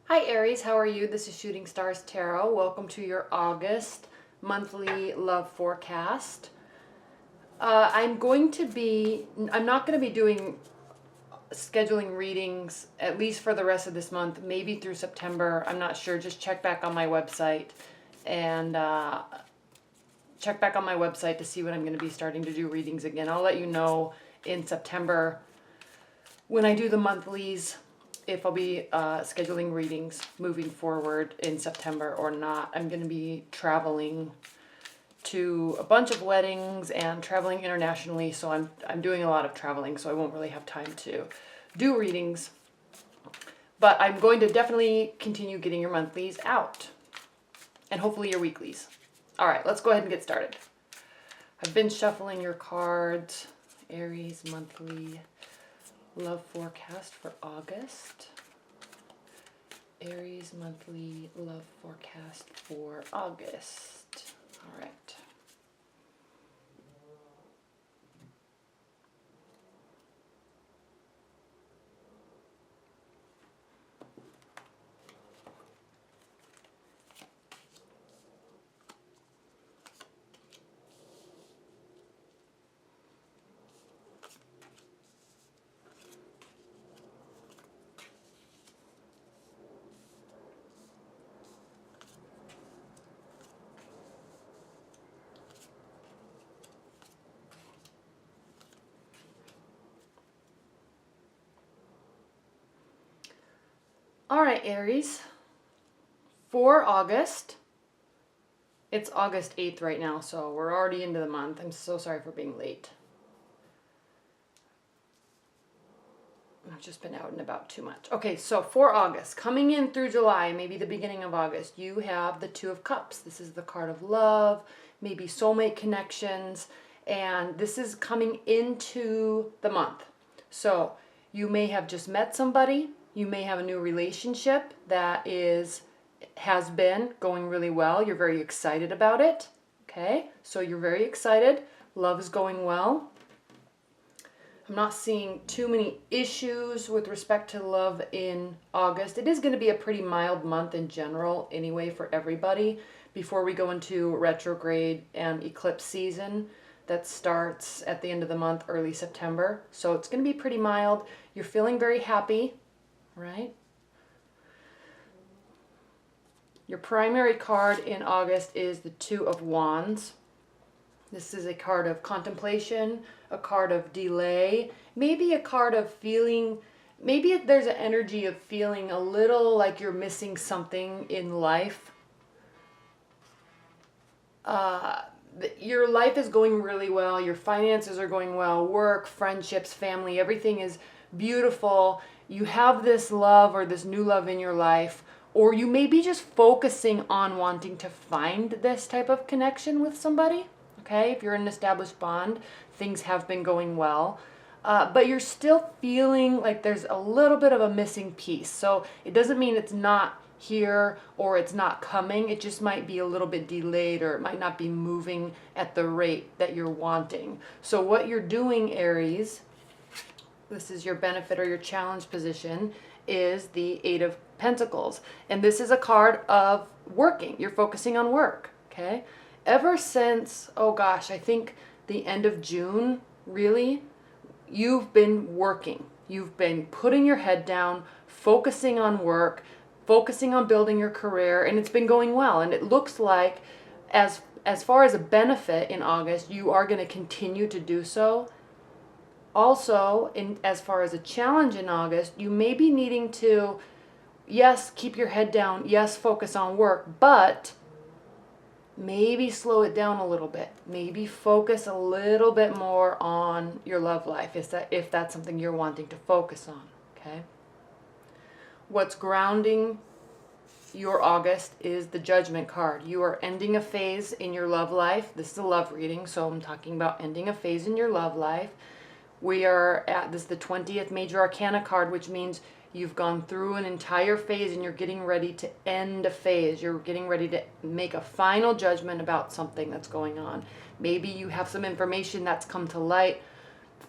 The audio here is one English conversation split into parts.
Hi Aries, how are you? This is Shooting Stars Tarot. Welcome to your August monthly love forecast. I'm not going to be doing scheduling readings at least for the rest of this month, maybe through September. I'm not sure. Just check back on my website and to see when I'm going to be starting to do readings again. I'll let you know in September when I do the monthlies if I'll be scheduling readings moving forward in September or not. I'm going to be traveling to a bunch of weddings and traveling internationally, so I'm doing a lot of traveling, so I won't really have time to do readings. But I'm going to definitely continue getting your monthlies out, and hopefully your weeklies. All right, let's go ahead and get started. I've been shuffling your cards. Aries monthly love forecast for August. Aries monthly love forecast for August. All right. All right, Aries. For August, it's August 8th right now, so we're already into the month. I'm so sorry for being late. I've just been out and about too much. Okay, so for August, coming in through July, maybe the beginning of August, you have the Two of Cups. This is the card of love, maybe soulmate connections, and this is coming into the month. So you may have just met somebody. You may have a new relationship that has been going really well. You're very excited about it. Okay, so you're very excited. Love is going well. I'm not seeing too many issues with respect to love in August. It is going to be a pretty mild month in general anyway for everybody before we go into retrograde and eclipse season that starts at the end of the month, early September. So it's going to be pretty mild. You're feeling very happy, right? Your primary card in August is the Two of Wands. This is a card of contemplation, a card of delay, maybe a card of feeling, maybe there's an energy of feeling a little like you're missing something in life. Your life is going really well, your finances are going well, work, friendships, family, everything is beautiful. You have this love or this new love in your life, or you may be just focusing on wanting to find this type of connection with somebody. Okay, if you're in an established bond, things have been going well, but you're still feeling like there's a little bit of a missing piece. So it doesn't mean it's not here or it's not coming. It just might be a little bit delayed, or it might not be moving at the rate that you're wanting. So what you're doing, Aries, this is your benefit or your challenge position, is the Eight of Pentacles. And this is a card of working. You're focusing on work, okay? Ever since, oh gosh, I think the end of June, really, you've been working. You've been putting your head down, focusing on work, focusing on building your career, and it's been going well. And it looks like as far as a benefit in August, you are going to continue to do so. Also, as far as a challenge in August, you may be needing to, yes, keep your head down, yes, focus on work, but maybe slow it down a little bit. Maybe focus a little bit more on your love life if that's something you're wanting to focus on, okay? What's grounding your August is the Judgment card. You are ending a phase in your love life. This is a love reading, so I'm talking about ending a phase in your love life. This is the 20th Major Arcana card, which means you've gone through an entire phase and you're getting ready to end a phase. You're getting ready to make a final judgment about something that's going on. Maybe you have some information that's come to light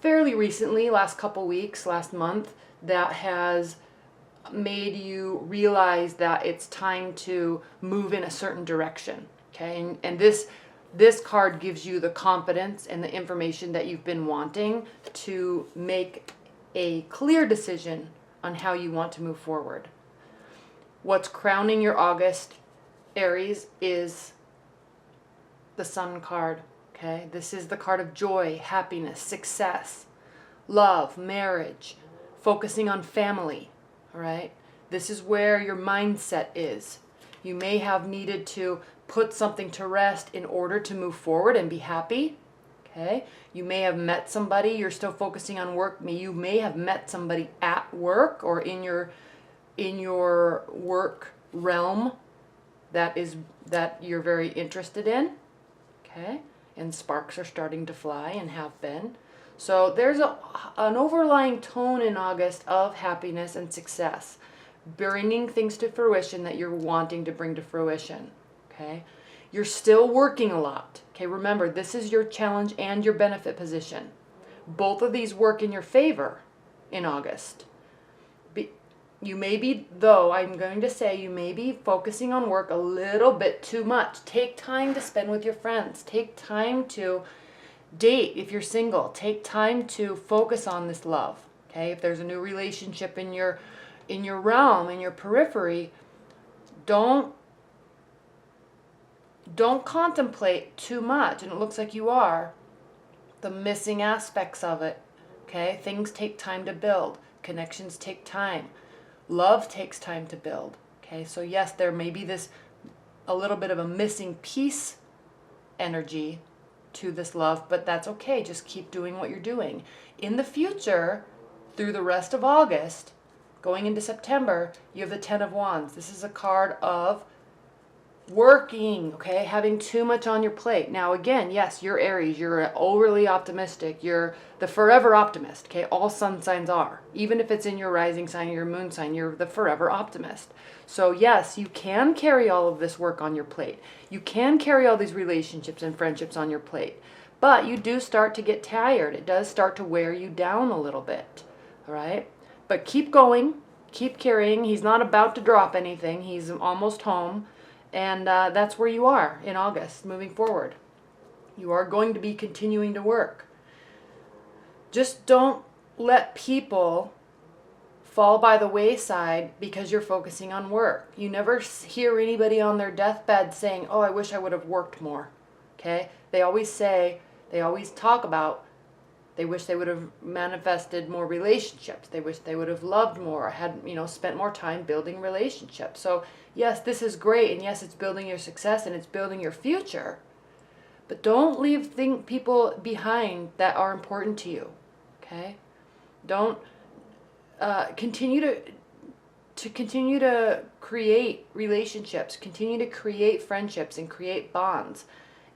fairly recently, last couple weeks, last month, that has made you realize that it's time to move in a certain direction. Okay, and this card gives you the confidence and the information that you've been wanting to make a clear decision on how you want to move forward. What's crowning your August, Aries, is the Sun card. Okay, this is the card of joy, happiness, success, love, marriage, focusing on family. All right, this is where your mindset is. You may have needed to put something to rest in order to move forward and be happy. Okay, you may have met somebody, you're still focusing on work. You may have met somebody at work or in your work realm that you're very interested in. Okay, and sparks are starting to fly and have been. So there's an overlying tone in August of happiness and success, bringing things to fruition that you're wanting to bring to fruition. Okay, you're still working a lot. Okay, remember, this is your challenge and your benefit position. Both of these work in your favor in August. You may be, though, I'm going to say you may be focusing on work a little bit too much. Take time to spend with your friends. Take time to date if you're single. Take time to focus on this love. Okay, if there's a new relationship in your realm, in your periphery, don't contemplate too much, and it looks like you are, the missing aspects of it. Okay, things take time to build. Connections take time. Love takes time to build. Okay, so yes, there may be a little bit of a missing piece energy to this love, but that's okay. Just keep doing what you're doing. In the future, through the rest of August, going into September, you have the Ten of Wands. This is a card of working, okay, having too much on your plate. Now again, yes, you're Aries, you're overly optimistic, you're the forever optimist, okay? All sun signs are. Even if it's in your rising sign or your moon sign, you're the forever optimist. So yes, you can carry all of this work on your plate. You can carry all these relationships and friendships on your plate. But you do start to get tired. It does start to wear you down a little bit, all right? But keep going, keep carrying. He's not about to drop anything. He's almost home. And that's where you are in August, moving forward. You are going to be continuing to work. Just don't let people fall by the wayside because you're focusing on work. You never hear anybody on their deathbed saying, oh, I wish I would have worked more. Okay? They always talk about, they wish they would have manifested more relationships. They wish they would have loved more, had, spent more time building relationships. So yes, this is great. And yes, it's building your success and it's building your future. But don't leave people behind that are important to you. Okay? Don't continue to create relationships, continue to create friendships and create bonds.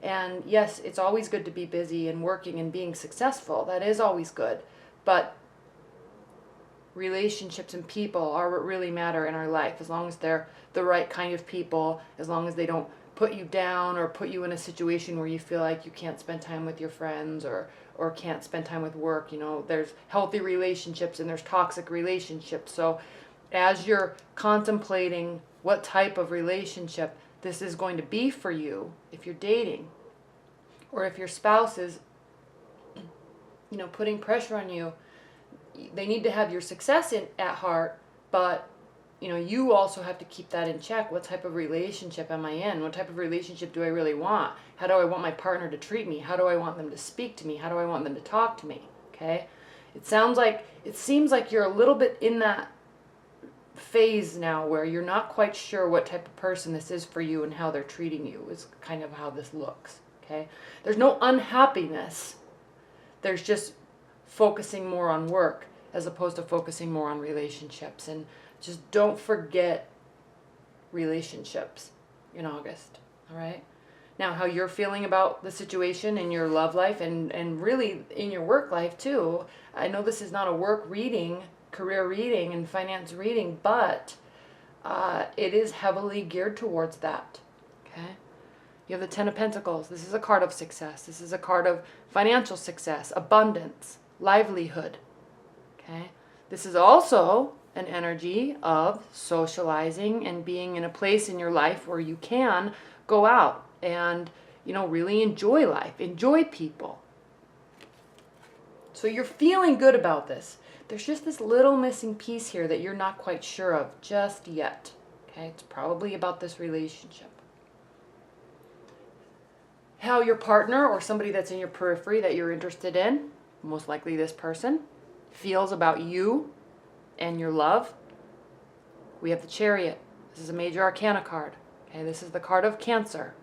And yes, it's always good to be busy and working and being successful. That is always good. But relationships and people are what really matter in our life, as long as they're the right kind of people, as long as they don't put you down or put you in a situation where you feel like you can't spend time with your friends or can't spend time with work. There's healthy relationships and there's toxic relationships. So as you're contemplating what type of relationship this is going to be for you, if you're dating or if your spouse is putting pressure on you, they need to have your success at heart, but you also have to keep that in check. What type of relationship am I in? What type of relationship do I really want? How do I want my partner to treat me? How do I want them to speak to me? How do I want them to talk to me? Okay? It seems like you're a little bit in that phase now where you're not quite sure what type of person this is for you and how they're treating you is kind of how this looks. Okay? There's no unhappiness. There's just focusing more on work as opposed to focusing more on relationships. And just don't forget relationships in August. All right? Now, how you're feeling about the situation in your love life and really in your work life too. I know this is not a work reading, career reading, and finance reading, but it is heavily geared towards that. Okay? You have the Ten of Pentacles. This is a card of success. This is a card of financial success, abundance, livelihood. Okay? This is also an energy of socializing and being in a place in your life where you can go out and, really enjoy life, enjoy people. So you're feeling good about this. There's just this little missing piece here that you're not quite sure of just yet. Okay, it's probably about this relationship. How your partner or somebody that's in your periphery that you're interested in, most likely this person, feels about you and your love. We have the Chariot. This is a major arcana card. Okay, this is the card of Cancer.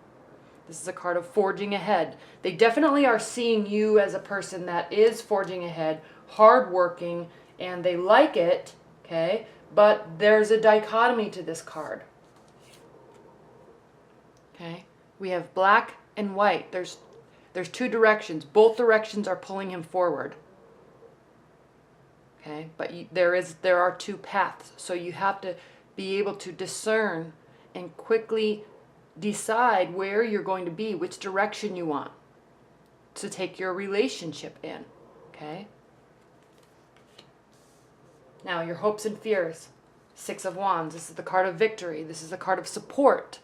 This is a card of forging ahead. They definitely are seeing you as a person that is forging ahead, hardworking, and they like it, okay? But there's a dichotomy to this card. Okay? We have black and white. There's two directions. Both directions are pulling him forward. Okay? But there are two paths. So you have to be able to discern and quickly decide where you're going to be, which direction you want to take your relationship in. Okay? Now, your hopes and fears. 6 of Wands. This is the card of victory. This is the card of support.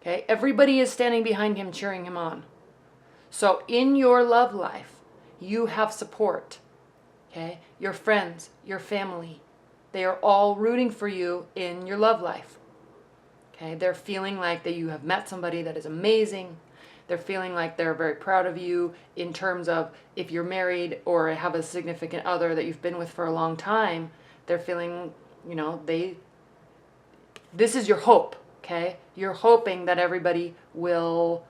Okay? Everybody is standing behind him, cheering him on. So in your love life, you have support. Okay? Your friends, your family, they are all rooting for you in your love life. Okay? They're feeling like that you have met somebody that is amazing. They're feeling like they're very proud of you in terms of if you're married or have a significant other that you've been with for a long time. They're feeling, this is your hope, okay? You're hoping that everybody will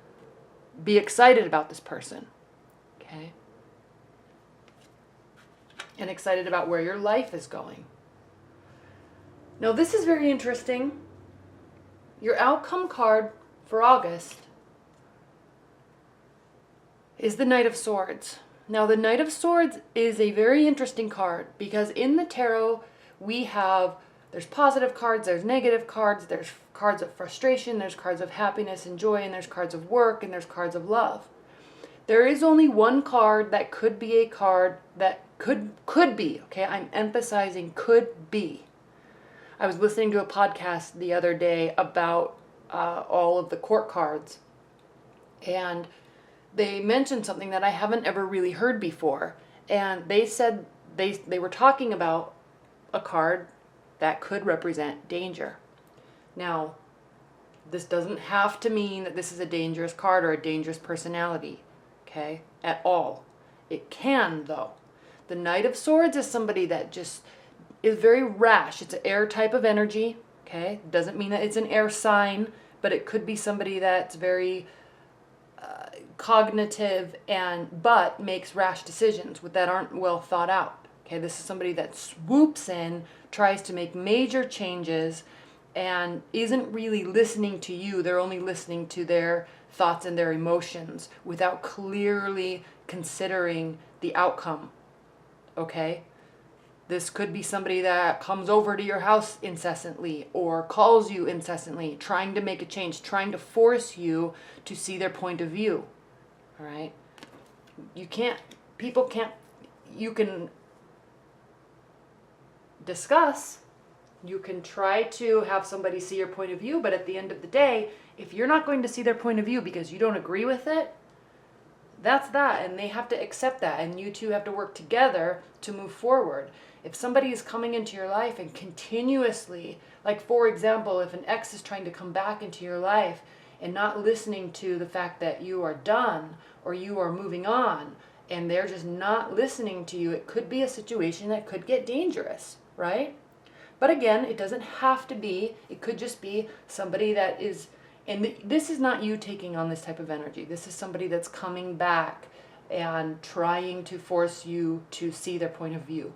be excited about this person, okay? And excited about where your life is going. Now, this is very interesting. Your outcome card for August is the Knight of Swords. Now, the Knight of Swords is a very interesting card because in the tarot, there's positive cards, there's negative cards, there's cards of frustration, there's cards of happiness and joy, and there's cards of work, and there's cards of love. There is only one card that could be a card that could be, okay? I'm emphasizing could be. I was listening to a podcast the other day about all of the court cards, and they mentioned something that I haven't ever really heard before. And they said they were talking about a card that could represent danger. Now, this doesn't have to mean that this is a dangerous card or a dangerous personality, okay, at all. It can, though. The Knight of Swords is somebody that just is very rash. It's an air type of energy, okay? Doesn't mean that it's an air sign, but it could be somebody that's very cognitive but makes rash decisions that aren't well thought out. Okay, this is somebody that swoops in, tries to make major changes, and isn't really listening to you. They're only listening to their thoughts and their emotions without clearly considering the outcome. Okay? This could be somebody that comes over to your house incessantly or calls you incessantly, trying to make a change, trying to force you to see their point of view. All right? You can discuss, you can try to have somebody see your point of view, but at the end of the day, if you're not going to see their point of view because you don't agree with it, that's that, and they have to accept that, and you two have to work together to move forward. If somebody is coming into your life and continuously, like for example, if an ex is trying to come back into your life and not listening to the fact that you are done or you are moving on, and they're just not listening to you, it could be a situation that could get dangerous, right? But again, it doesn't have to be. It could just be somebody that is, and this is not you taking on this type of energy. This is somebody that's coming back and trying to force you to see their point of view.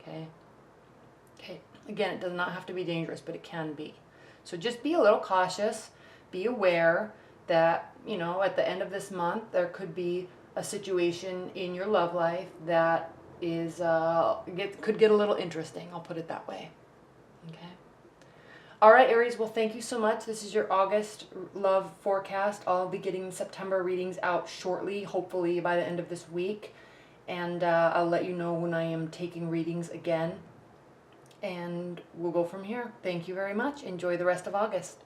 Okay? Okay. Again, it does not have to be dangerous, but it can be. So just be a little cautious. Be aware that, at the end of this month, there could be a situation in your love life that is could get a little interesting. I'll put it that way. Okay. All right, Aries. Well, thank you so much. This is your August love forecast. I'll be getting September readings out shortly, hopefully by the end of this week, and I'll let you know when I am taking readings again. and we'll go from here. Thank you very much. Enjoy the rest of August.